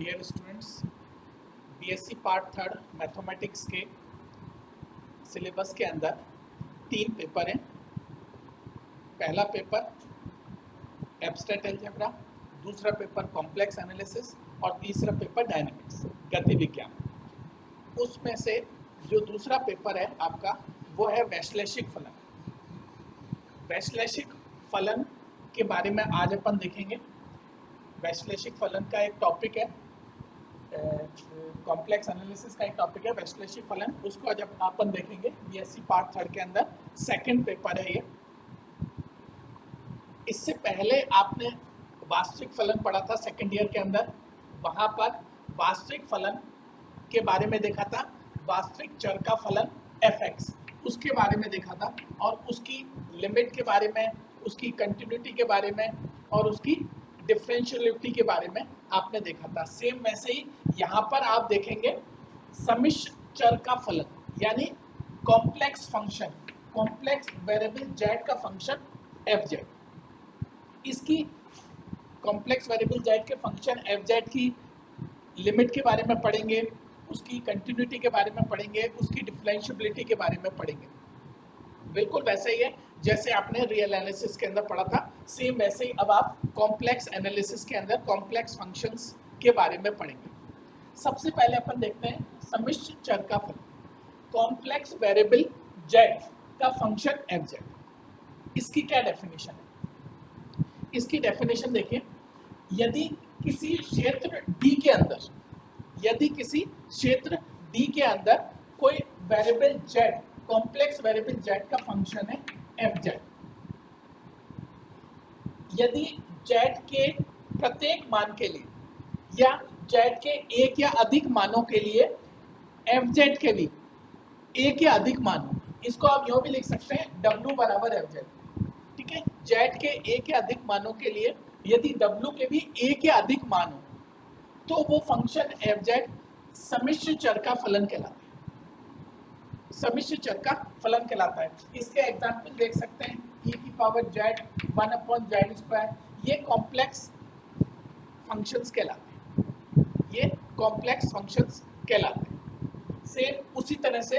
Dear students, BSc part third mathematics के syllabus के अंदर 3 पेपर हैं। पहला पेपर एब्स्ट्रैक्ट अलजेब्रा, दूसरा पेपर कॉम्प्लेक्स एनालिसिस और तीसरा पेपर डायनामिक्स गति विज्ञान। उसमें से जो दूसरा पेपर है आपका वो है वैश्लेषिक फलन। वैश्लेषिक फलन के बारे में आज अपन देखेंगे। वैश्लेषिक फलन का एक टॉपिक है, कॉम्प्लेक्स एनालिसिस का एक टॉपिक है वैश्लेषिक फलन। उसको आज अपन देखेंगे। बीएससी पार्ट थर्ड के अंदर सेकंड पेपर है ये। इससे पहले आपने वास्तविक फलन पढ़ा था सेकंड ईयर के अंदर। वहां पर वास्तविक फलन के बारे में देखा था, वास्तविक चर का फलन fx उसके बारे में देखा था और उसकी लिमिट के बारे में, उसकी कंटिन्यूटी के बारे में और उसकी डिफरेंशियलिटी के बारे में आपने देखा था। सेम वैसे ही यहाँ पर आप देखेंगे सम्मिश्र चर का फलन, यानी complex function, complex variable z का फंक्शन fz। इसकी कॉम्प्लेक्स वेरिएबल z के फंक्शन fz की लिमिट के बारे में पढ़ेंगे, उसकी कंटिन्यूटी के बारे में पढ़ेंगे, उसकी डिफरेंशियबिलिटी के बारे में पढ़ेंगे। बिल्कुल वैसे ही है जैसे आपने रियल एनालिसिस के अंदर पढ़ा था, सेम वैसे ही अब आप कॉम्प्लेक्स एनालिसिस के अंदर कॉम्प्लेक्स फंक्शंस के बारे में पढ़ेंगे। सबसे पहले अपन देखते हैं सम्मिश्र चर का फलन, कॉम्प्लेक्स वेरिएबल z का फंक्शन fz। इसकी क्या डेफिनेशन है? इसकी डेफिनेशन देखिए, यदि किसी क्षेत्र D के अंदर, यदि किसी क्षेत्र D के अंदर कोई variable z, complex variable z का फंक्शन है fz, यदि z के प्रत्येक मान के लिए या z के एक या अधिक मानों के लिए fz के भी एक या अधिक मान हो, इसको आप यूं भी लिख सकते हैं w बराबर fz। ठीक है, z के एक या अधिक मानों के लिए यदि w के भी एक या अधिक मान हो तो वो फंक्शन fz सम्मिश्र चर का फलन कहलाता है। सम्मिश्र चर का फलन कहलाता है। इसके एग्जांपल देख सकते हैं, e की पावर z 1/z², ये कॉम्प्लेक्स फंक्शंस कहलाते हैं, ये कॉम्प्लेक्स फंक्शंस कहलाते हैं। सेम उसी तरह से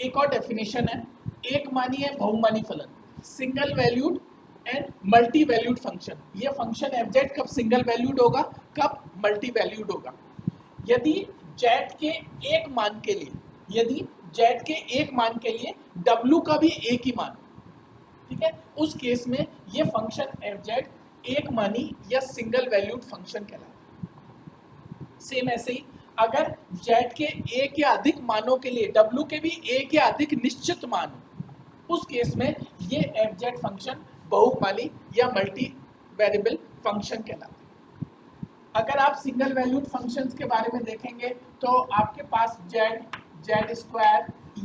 एक और डेफिनेशन है, एक मानी है बहुमानी फलन, single valued and multi valued function. ये फंक्शन fz कब सिंगल वैल्यूड होगा, कब मल्टी वैल्यूड होगा? यदि z के एक मान के लिए, यदि z के एक मान के लिए w का भी एक ही मान, ठीक है, उस केस में ये फंक्शन fz एक मानी या सिंगल वैल्यूड फंक्शन कहलाता है। सेम ऐसे ही अगर z के एक या अधिक मानों के लिए w के भी एक या अधिक निश्चित मान हो, उस केस में ये fz फंक्शन बहुमानी या मल्टी वेरिएबल फंक्शन कहलाता है। अगर आप सिंगल वैल्यूड फंक्शंस के बारे में देखेंगे तो आपके पास z²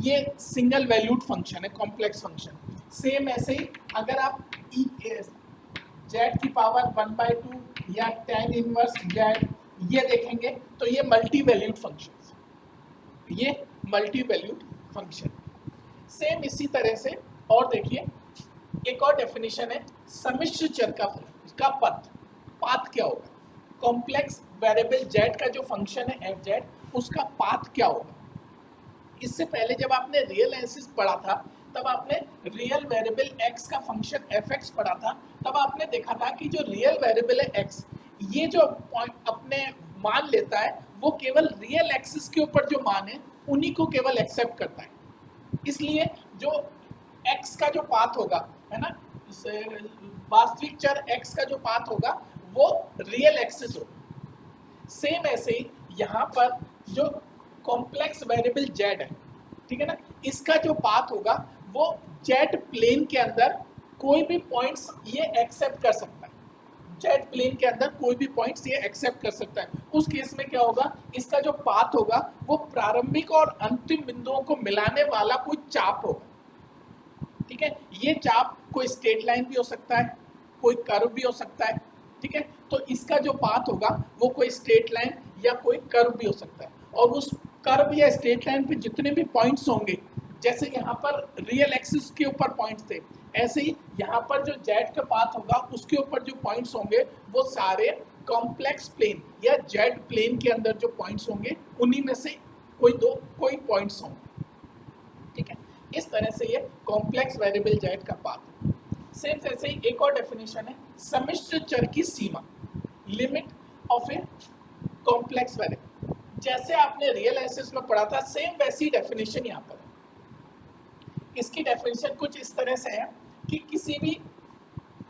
ये सिंगल वैल्यूड फंक्शन है, कॉम्प्लेक्स फंक्शन। सेम ऐसे ही अगर आप z की पावर 1/2 या tan इनवर्स z ये देखेंगे तो ये मल्टी वैल्यूड फंक्शन, ये मल्टी वैल्यूड फंक्शन। सेम इसी तरह से और देखिए, एक और डेफिनेशन है सम्मिश्र चर का फलन, इसका पाथ क्या होगा? कॉम्प्लेक्स वेरिएबल z का जो फंक्शन है fz, उसका पाथ क्या होगा? इससे पहले जब आपने रियल एनालिसिस पढ़ा था तब आपने रियल वेरिएबल x का फंक्शन fx पढ़ा था। तब आपने देखा था कि जो रियल वेरिएबल है x, ये जो पॉइंट अपने मान लेता है वो केवल रियल एक्सिस के ऊपर जो मान है उन्हीं को केवल एक्सेप्ट करता है। इसलिए जो x का जो पाथ होगा, है ना, वास्तविक चर x का जो पाथ होगा वो रियल एक्सिस होगा। सेम ऐसे ही यहाँ पर जो कॉम्प्लेक्स वेरिएबल z है, ठीक है ना, इसका जो पाथ होगा वो z प्लेन के अंदर कोई भी पॉइंट्स ये एक्सेप्ट कर सकता है, z प्लेन के अंदर कोई भी पॉइंट्स ये एक्सेप्ट कर सकता है। उस केस में क्या होगा, इसका जो पाथ होगा वो प्रारंभिक और अंतिम बिंदुओं को मिलाने वाला कोई चाप होगा। ठीक है, ये चाप कोई स्ट्रेट लाइन भी हो सकता है, कोई कर्व भी हो सकता है। ठीक है, तो इसका जो पाथ होगा वो कोई स्ट्रेट लाइन या कोई कर्व भी हो सकता है। और उस कर्व या स्ट्रेट लाइन पे जितने भी पॉइंट्स होंगे, जैसे यहाँ पर रियल एक्सिस के ऊपर पॉइंट्स थे, ऐसे ही यहाँ पर जो z का पाथ होगा उसके ऊपर जो पॉइंट्स होंगे वो सारे कॉम्प्लेक्स प्लेन या जेड प्लेन के अंदर जो पॉइंट्स होंगे उन्हीं में से कोई पॉइंट्स होंगे, ठीक है। इस तरह से ये कॉम्प्लेक्स वेरिएबल जेड का पाथ। सेम ऐसे ही एक और डेफिनेशन है सम्मिश्र चर की सीमा, limit of a complex variable. जैसे आपने रियल एक्सिस में पढ़ा था सेम वैसी डेफिनेशन यहाँ पर है। इसकी डेफिनेशन कुछ इस तरह से है कि किसी भी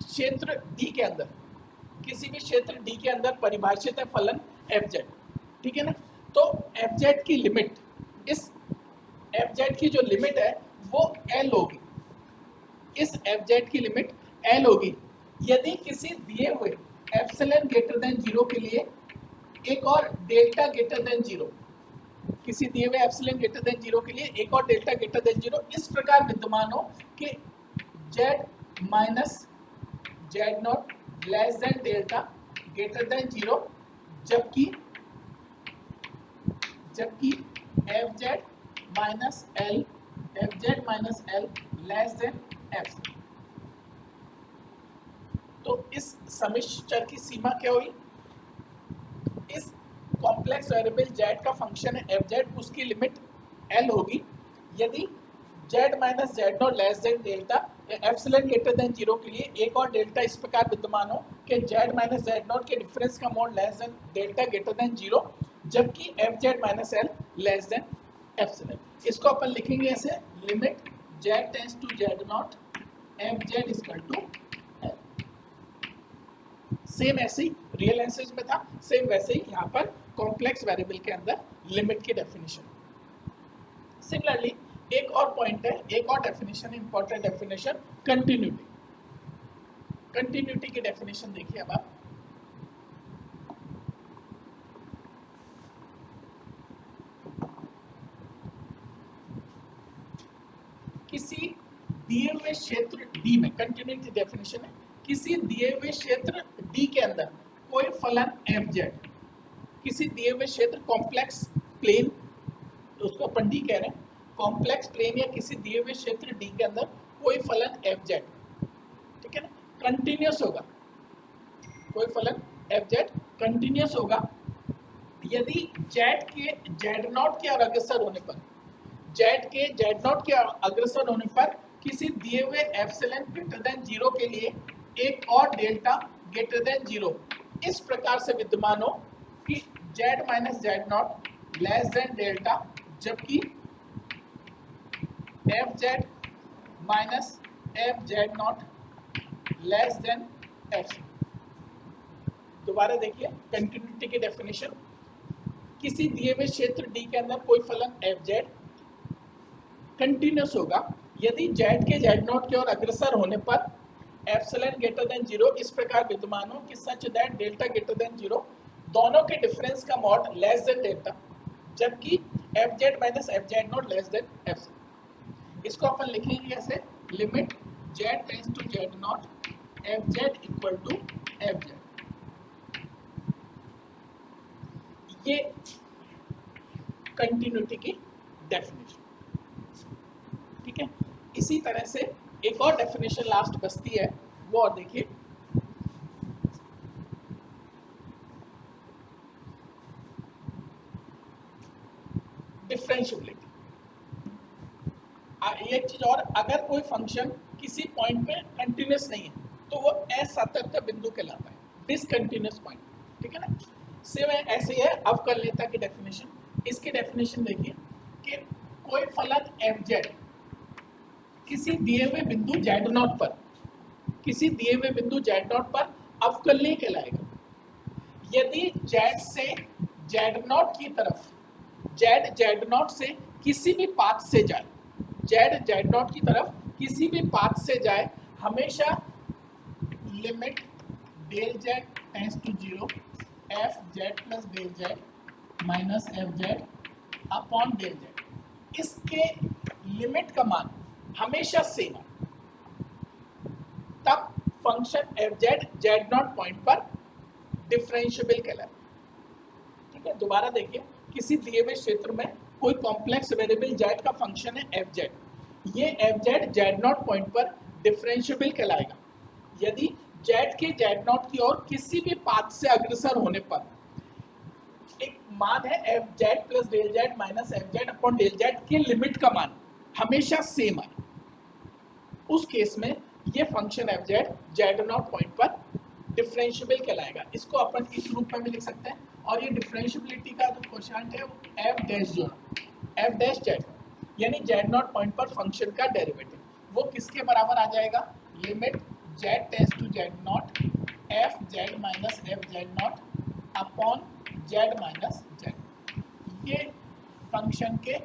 क्षेत्र D के अंदर, किसी भी क्षेत्र D के अंदर परिभाषित है फलन fz, ठीक है ना। तो fz की लिमिट, इस fz की जो लिमिट है वो L होगी, इस fz की लिमिट L होगी यदि किसी दिए हुए एप्सिलॉन ग्रेटर देन 0 के लिए एक और डेल्टा ग्रेटर देन 0, किसी दिए हुए एप्सिलॉन ग्रेटर देन 0 के लिए एक और डेल्टा ग्रेटर देन 0 इस प्रकार विद्यमान हो कि z minus Z naught less than delta greater than 0, जबकि F Z minus l less than F. तो इस सम्मिश्र चर की सीमा क्या हुई, इस कॉम्प्लेक्स वेरिएबल जेड का फंक्शन है एफ जेड, उसकी लिमिट एल होगी यदि Z minus Z naught less than delta epsilon greater than 0 के लिए एक और डेल्टा इस प्रकार विद्यमान हो कि जेड माइनस जेड नॉट के डिफरेंस का mod less than delta greater than 0, जबकि F Z minus l less than epsilon. इसको अपन लिखेंगे ऐसे limit z tends to z naught f z equal to l. Same ऐसे ही रियल एक्सिस में था, सेम वैसे ही यहाँ पर कॉम्प्लेक्स वेरिएबल के अंदर लिमिट की डेफिनेशन। सिमिलरली एक और पॉइंट है, एक और definition, important definition continuity. Continuity की डेफिनेशन देखिए अब आप, किसी दिए हुए क्षेत्र D में, कंटिन्यूटी डेफिनेशन है किसी दिए हुए क्षेत्र D के अंदर कोई फलन fz, किसी दिए हुए क्षेत्र कॉम्प्लेक्स प्लेन, उसको अपन D कह रहे हैं, कॉम्प्लेक्स प्लेन या किसी दिए हुए क्षेत्र D के अंदर कोई फलन fz, ठीक है ना, कंटिन्यूअस होगा, कोई फलन fz कंटिन्यूअस होगा यदि z के z0 के अग्रसर होने पर, z के z0 के अग्रसर होने पर किसी दिए हुए एप्सिलॉन ग्रेटर देन 0 के लिए एक और डेल्टा ग्रेटर देन 0 इस प्रकार से विद्यमान हो कि z minus Z naught less than delta, जबकि F Z minus F Z naught less than F. दोबारा देखिए कंटिन्यूटी की डेफिनेशन, किसी दिए हुए क्षेत्र D के अंदर कोई फलन एफ जेड कंटिन्यूअस होगा यदि z के z0 की ओर अग्रसर होने पर एप्सिलॉन ग्रेटर देन 0 इस प्रकार विद्यमान हो कि such that delta greater than 0 दोनों के डिफरेंस का मॉड लेस देन डेल्टा, जबकि F Z minus F Z naught less than f. इसको अपन लिखेंगे ऐसे limit z tends to z naught f z equal to f z. ये continuity की डेफिनेशन, ठीक है। इसी तरह से एक और डेफिनेशन लास्ट बचती है, वो और देखिए, डिफरेंशिएबिलिटी। एक चीज और, अगर कोई फंक्शन किसी पॉइंट पे कंटिन्यूअस नहीं है तो वो असातत्य बिंदु कहलाता है, डिसकंटिन्यूअस पॉइंट, ठीक है ना। सेम ऐसे ही है अवकलनीयता की डेफिनेशन। इसकी डेफिनेशन देखिए कि कोई फलन fz किसी दिए हुए बिंदु z0 पर, किसी दिए हुए बिंदु z0 पर अवकलनीय कहलाएगा यदि z से z0 की तरफ, z z0 से किसी भी पाथ से जाए, z z0 की तरफ किसी भी पाथ से जाए, हमेशा limit del z tends to 0 f z plus del z minus F z upon del z, इसके लिमिट का मान हमेशा सेम है, तब function f z z naught point पर डिफरेंशिएबल कहलाता है, ठीक है। दोबारा देखिए, किसी दिए हुए क्षेत्र में कोई कॉम्प्लेक्स वेरिएबल जेड का फंक्शन है एफ जेड, ये F z z naught point पर डिफरेंशिएबल कहलाएगा यदि जेड के जेड नॉट की ओर किसी भी पाथ से अग्रसर होने पर एक मान है f z plus del z minus F z upon del z के लिमिट का मान हमेशा सेम आए, उस केस में ये function f z z naught point पर डिफरेंशिएबल कहलाएगा। इसको अपन इस रूप में भी लिख सकते हैं, और ये डिफरेंशिएबिलिटी का जो क्वेश्चन है वो एफ डैश जो एफ डैश जेड यानी जेड नॉट पॉइंट पर फंक्शन का डेरिवेटिव वो किसके बराबर आ जाएगा, limit z tends to z naught f Z minus F Z naught upon z minus z. ये फंक्शन के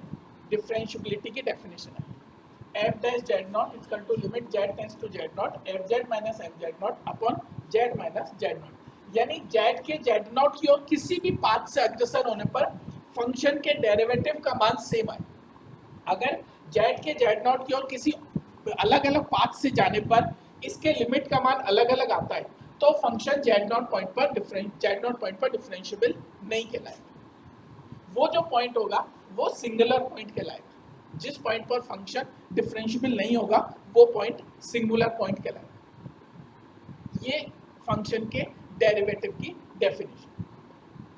डिफरेंशिएबिलिटी की डेफिनेशन है। F dash z naught is equal to limit z tends to z naught f Z minus F Z naught upon z minus Z not, यानी Z के Z not की ओर किसी भी path से अग्रसर होने पर फंक्शन के डेरिवेटिव का मान सेम आए। अगर जेड के जेड नॉट की ओर किसी अलग अलग पाथ से जाने पर इसके लिमिट का मान अलग अलग आता है तो फंक्शन जेड नॉट पॉइंट पर डिफरेंशिएबल नहीं कहलाएगा। वो जो पॉइंट होगा वो सिंगुलर पॉइंट कहलाएगा। जिस पॉइंट पर फंक्शन डिफरेंशिएबल नहीं होगा वो पॉइंट सिंगुलर पॉइंट कहलाएगा। ये फंक्शन के डेरिवेटिव की डेफिनेशन।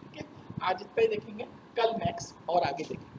ठीक है, आज इतना ही देखेंगे, कल नेक्स्ट और आगे देखेंगे।